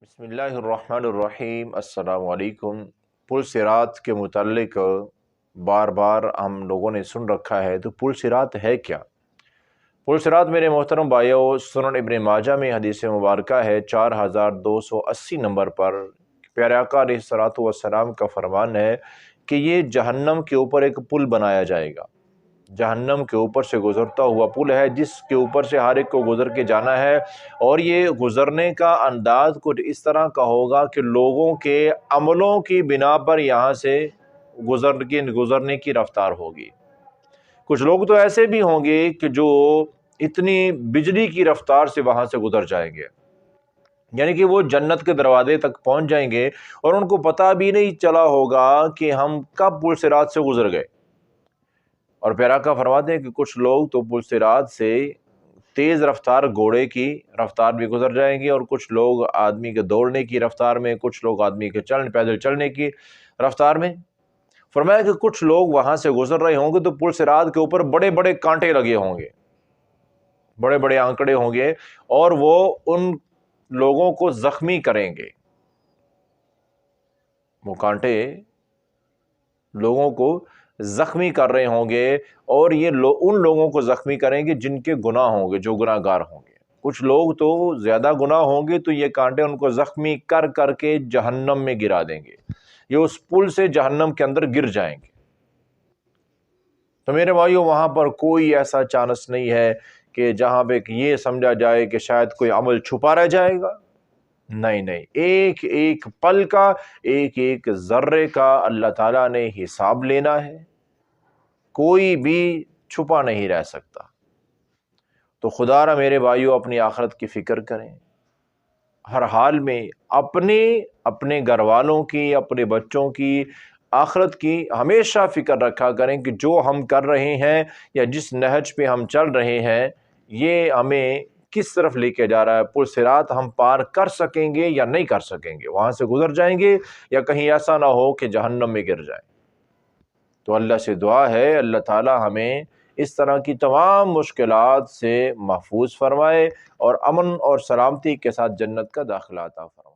بسم اللہ الرحمن الرحیم۔ السلام علیکم۔ پل صراط کے متعلق بار بار ہم لوگوں نے سن رکھا ہے، تو پل صراط ہے کیا؟ پل صراط میرے محترم بھائیو، سنن ابن ماجہ میں حدیث مبارکہ ہے 4280 نمبر پر پیارے آقا علیہ الصلوۃ والسلام کا فرمان ہے کہ یہ جہنم کے اوپر ایک پل بنایا جائے گا۔ جہنم کے اوپر سے گزرتا ہوا پل ہے، جس کے اوپر سے ہر ایک کو گزر کے جانا ہے، اور یہ گزرنے کا انداز کچھ اس طرح کا ہوگا کہ لوگوں کے عملوں کی بنا پر یہاں سے گزرنے کی رفتار ہوگی۔ کچھ لوگ تو ایسے بھی ہوں گے کہ جو اتنی بجلی کی رفتار سے وہاں سے گزر جائیں گے، یعنی کہ وہ جنت کے دروازے تک پہنچ جائیں گے اور ان کو پتہ بھی نہیں چلا ہوگا کہ ہم کب پل صراط سے گزر گئے۔ اور پیارا کا فرماتے ہیں کہ کچھ لوگ تو پل صراط سے تیز رفتار گھوڑے کی رفتار بھی گزر جائیں گے، اور کچھ لوگ آدمی کے دوڑنے کی رفتار میں، کچھ لوگ آدمی کے پیدل چلنے کی رفتار میں۔ فرمایا کہ کچھ لوگ وہاں سے گزر رہے ہوں گے تو پل صراط کے اوپر بڑے بڑے کانٹے لگے ہوں گے، بڑے بڑے آنکڑے ہوں گے، اور وہ ان لوگوں کو زخمی کریں گے۔ وہ کانٹے لوگوں کو زخمی کر رہے ہوں گے، اور یہ ان لوگوں کو زخمی کریں گے جن کے گناہ ہوں گے، جو گناہ گار ہوں گے۔ کچھ لوگ تو زیادہ گناہ ہوں گے تو یہ کانٹے ان کو زخمی کر کر کے جہنم میں گرا دیں گے، یہ اس پل سے جہنم کے اندر گر جائیں گے۔ تو میرے بھائیو، وہاں پر کوئی ایسا چانس نہیں ہے کہ جہاں پہ یہ سمجھا جائے کہ شاید کوئی عمل چھپا رہ جائے گا۔ نہیں، ایک ایک پل کا، ایک ایک ذرے کا اللہ تعالیٰ نے حساب لینا ہے، کوئی بھی چھپا نہیں رہ سکتا۔ تو خدا را میرے بھائیو، اپنی آخرت کی فکر کریں، ہر حال میں اپنے گھر والوں کی، اپنے بچوں کی آخرت کی ہمیشہ فکر رکھا کریں کہ جو ہم کر رہے ہیں یا جس نہج پہ ہم چل رہے ہیں، یہ ہمیں کس طرف لے کے جا رہا ہے۔ پل صراط ہم پار کر سکیں گے یا نہیں کر سکیں گے، وہاں سے گزر جائیں گے یا کہیں ایسا نہ ہو کہ جہنم میں گر جائیں۔ تو اللہ سے دعا ہے اللہ تعالی ہمیں اس طرح کی تمام مشکلات سے محفوظ فرمائے اور امن اور سلامتی کے ساتھ جنت کا داخلہ عطا فرمائے۔